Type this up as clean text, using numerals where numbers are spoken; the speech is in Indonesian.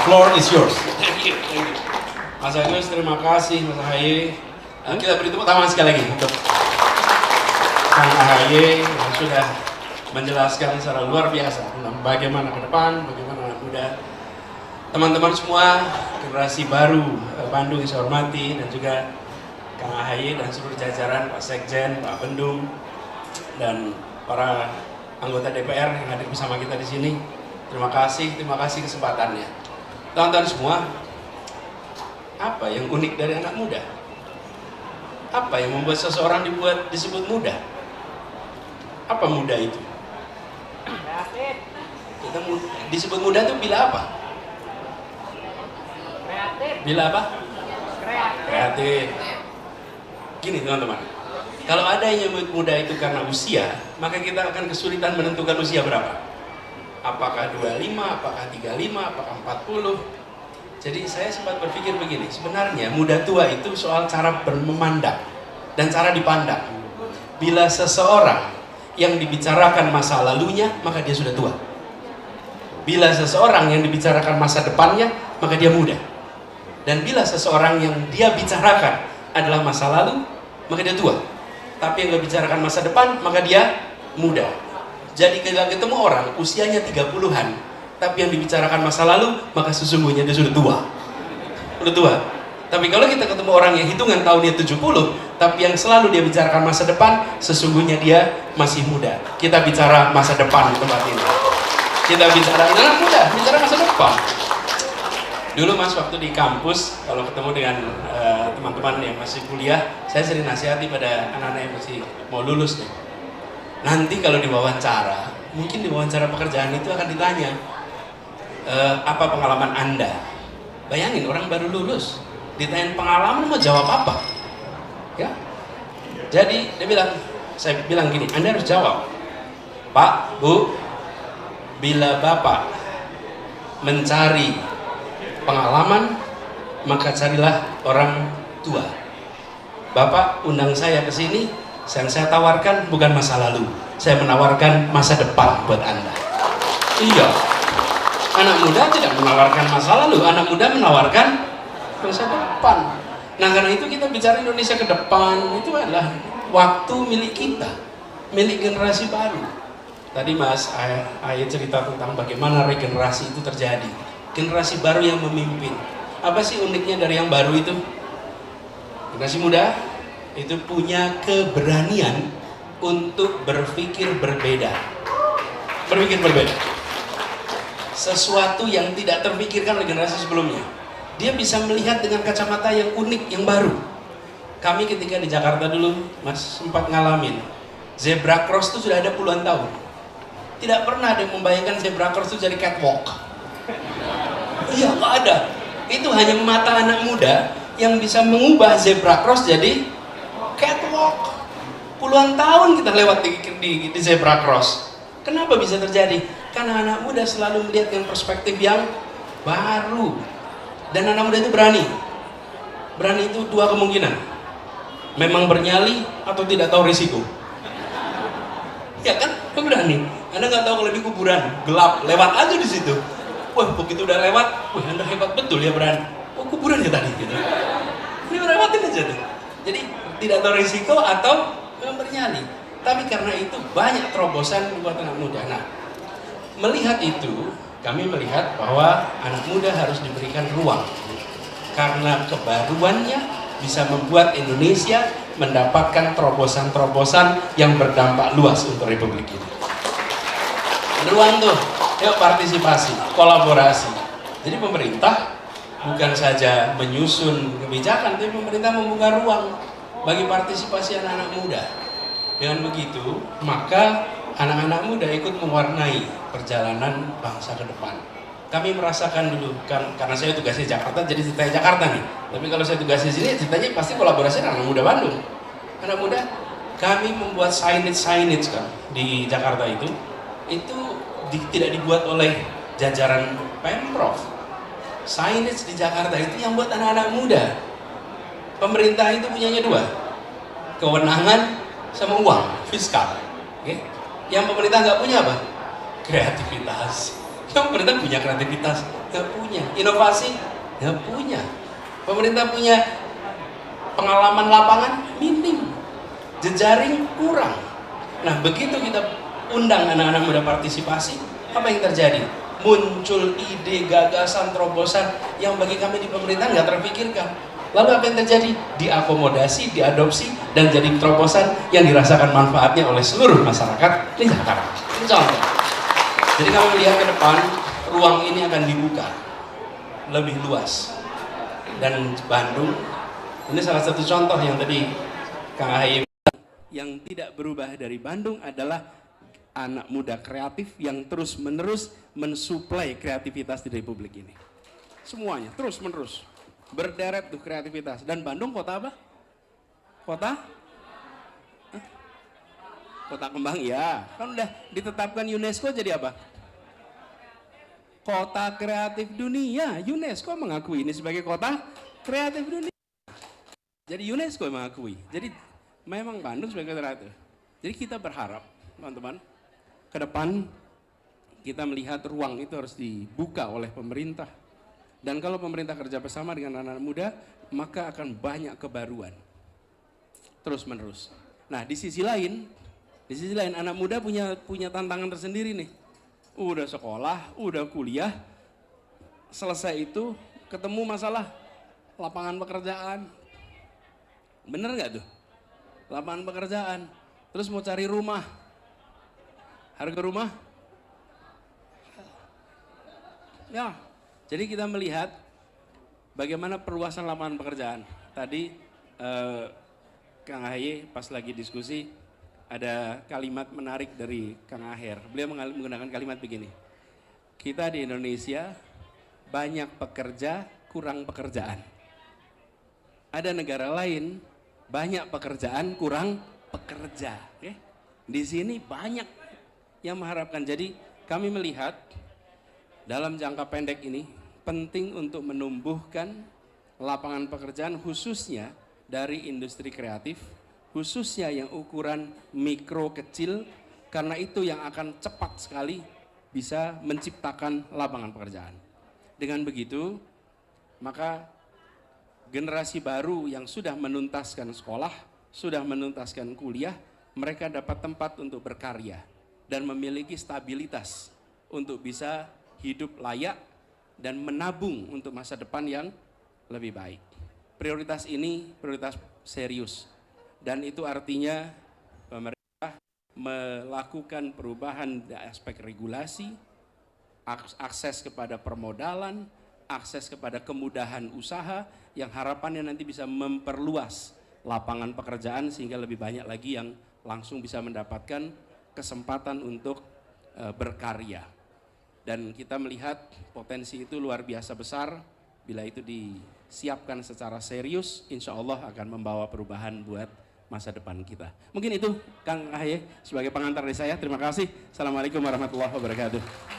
floor is yours. Thank you. Mas Agus, terima kasih Mas AHY. Kita beri tepuk tangan sekali lagi untuk Kang AHY yang sudah menjelaskan secara luar biasa tentang bagaimana ke depan, bagaimana anak muda. Teman-teman semua, generasi baru Bandung yang saya hormati, dan juga Kang AHY dan seluruh jajaran, Pak Sekjen, Pak Bendung, dan para anggota DPR yang hadir bersama kita di sini. Terima kasih kesempatannya. Teman-teman semua, apa yang unik dari anak muda? Apa yang membuat seseorang disebut muda? Apa muda itu? Kita disebut muda itu bila apa? Bila apa? Kreatif. Gini teman-teman, kalau ada yang menyebut muda itu karena usia, maka kita akan kesulitan menentukan usia berapa. Apakah 25, apakah 35, apakah 40. Jadi saya sempat berpikir begini, sebenarnya muda tua itu soal cara memandang dan cara dipandang. Bila seseorang yang dibicarakan masa lalunya, maka dia sudah tua. Bila seseorang yang dibicarakan masa depannya, maka dia muda. Dan bila seseorang yang dia bicarakan adalah masa lalu, maka dia tua. Tapi yang dibicarakan masa depan, maka dia muda. Jadi kalau ketemu orang usianya 30-an, tapi yang dibicarakan masa lalu, maka sesungguhnya dia sudah tua. Sudah tua. Tapi kalau kita ketemu orang yang hitungan tahunnya 70, tapi yang selalu dia bicarakan masa depan, sesungguhnya dia masih muda. Kita bicara masa depan di tempat ini. Kita bicara anak muda, bicara masa depan. Dulu Mas waktu di kampus, kalau ketemu dengan teman-teman yang masih kuliah, saya sering nasihati pada anak-anak yang masih mau lulus nih. Nanti kalau diwawancara, mungkin di wawancara pekerjaan itu akan ditanya, apa pengalaman Anda? Bayangin orang baru lulus, ditanya pengalaman mau jawab apa? Ya. Jadi saya bilang gini, Anda harus jawab, Pak, Bu, bila Bapak mencari pengalaman, maka carilah orang tua. Bapak undang saya ke sini, yang saya tawarkan bukan masa lalu, saya menawarkan masa depan buat Anda. Iya, anak muda tidak menawarkan masa lalu, anak muda menawarkan masa depan. Nah karena itu kita bicara Indonesia ke depan, itu adalah waktu milik kita, milik generasi baru. Tadi Mas AHY cerita tentang bagaimana regenerasi itu terjadi, generasi baru yang memimpin. Apa sih uniknya dari yang baru itu? Generasi muda itu punya keberanian untuk berpikir berbeda. Berpikir berbeda. Sesuatu yang tidak terpikirkan oleh generasi sebelumnya. Dia bisa melihat dengan kacamata yang unik, yang baru. Kami ketika di Jakarta dulu, Mas, sempat ngalamin zebra cross itu sudah ada puluhan tahun. Tidak pernah ada yang membayangkan zebra cross itu jadi catwalk. Iya, nggak ada. Itu hanya mata anak muda yang bisa mengubah zebra cross jadi catwalk. Puluhan tahun kita lewat di zebra cross. Kenapa bisa terjadi? Karena anak muda selalu melihat dengan perspektif yang baru. Dan anak muda itu berani. Berani itu dua kemungkinan. Memang bernyali atau tidak tahu risiko. Ya kan? Berani. Anda nggak tahu kalau di kuburan gelap, lewat aja di situ. Wah, begitu udah lewat, wah Anda hebat betul ya berani. Oh, kuburan ya tadi gitu. Ini lewatin aja tuh. Jadi tidak tahu risiko atau bernyali. Tapi karena itu banyak terobosan buat anak muda. Nah, melihat itu, kami melihat bahwa anak muda harus diberikan ruang. Karena kebaruannya bisa membuat Indonesia mendapatkan terobosan-terobosan yang berdampak luas untuk Republik ini. Ruang tuh, yuk partisipasi, kolaborasi. Jadi pemerintah bukan saja menyusun kebijakan, tapi pemerintah membuka ruang bagi partisipasi anak-anak muda. Dengan begitu, maka anak-anak muda ikut mewarnai perjalanan bangsa ke depan. Kami merasakan dulu, karena saya tugasnya Jakarta, jadi ceritanya Jakarta nih. Tapi kalau saya tugasnya sini, ceritanya pasti kolaborasi dengan anak muda Bandung. Anak muda, kami membuat signage kan di Jakarta itu tidak dibuat oleh jajaran Pemprov. Signage di Jakarta itu yang buat anak-anak muda. Pemerintah itu punyanya dua, kewenangan sama uang fiskal. Okay? Yang pemerintah nggak punya apa? Kreativitas. Pemerintah punya kreativitas? Nggak punya. Inovasi? Nggak punya. Pemerintah punya pengalaman lapangan? Minim. Jejaring? Kurang. Nah, begitu kita undang anak-anak muda partisipasi, apa yang terjadi? Muncul ide, gagasan, terobosan yang bagi kami di pemerintahan nggak terpikirkan. Lalu apa yang terjadi? Diakomodasi, diadopsi, dan jadi terobosan yang dirasakan manfaatnya oleh seluruh masyarakat di Jakarta. Ini contoh. Jadi kami melihat ke depan, ruang ini akan dibuka lebih luas. Dan Bandung, ini salah satu contoh yang tadi Kang Ahaye yang tidak berubah dari Bandung adalah anak muda kreatif yang terus-menerus mensuplai kreativitas di Republik ini. Semuanya, terus-menerus. Berderet tuh kreativitas. Dan Bandung kota apa? Kota? Kota kembang, ya. Kan udah ditetapkan UNESCO jadi apa? Kota kreatif dunia. UNESCO mengakui ini sebagai kota kreatif dunia. Jadi UNESCO mengakui. Jadi memang Bandung sebagai kota kreatif. Jadi kita berharap, teman-teman, ke depan kita melihat ruang itu harus dibuka oleh pemerintah. Dan kalau pemerintah kerja bersama dengan anak-anak muda, maka akan banyak kebaruan. Terus-menerus. Nah, di sisi lain anak muda punya tantangan tersendiri nih. Udah sekolah, udah kuliah, selesai itu ketemu masalah lapangan pekerjaan. Bener nggak tuh? Lapangan pekerjaan. Terus mau cari rumah. Harga rumah? Ya, jadi kita melihat bagaimana perluasan lapangan pekerjaan. Tadi Kang Ahaye pas lagi diskusi ada kalimat menarik dari Kang Aher. Beliau menggunakan kalimat begini. Kita di Indonesia banyak pekerja, kurang pekerjaan. Ada negara lain banyak pekerjaan, kurang pekerja. Okay? Di sini banyak yang mengharapkan. Jadi kami melihat dalam jangka pendek ini penting untuk menumbuhkan lapangan pekerjaan khususnya dari industri kreatif, khususnya yang ukuran mikro kecil, karena itu yang akan cepat sekali bisa menciptakan lapangan pekerjaan. Dengan begitu, maka generasi baru yang sudah menuntaskan sekolah, sudah menuntaskan kuliah, mereka dapat tempat untuk berkarya dan memiliki stabilitas untuk bisa hidup layak dan menabung untuk masa depan yang lebih baik. Prioritas ini prioritas serius, dan itu artinya pemerintah melakukan perubahan di aspek regulasi, akses kepada permodalan, akses kepada kemudahan usaha yang harapannya nanti bisa memperluas lapangan pekerjaan sehingga lebih banyak lagi yang langsung bisa mendapatkan kesempatan untuk berkarya. Dan kita melihat potensi itu luar biasa besar. Bila itu disiapkan secara serius, insya Allah akan membawa perubahan buat masa depan kita. Mungkin itu Kang Ahaye sebagai pengantar dari saya. Terima kasih. Assalamualaikum warahmatullahi wabarakatuh.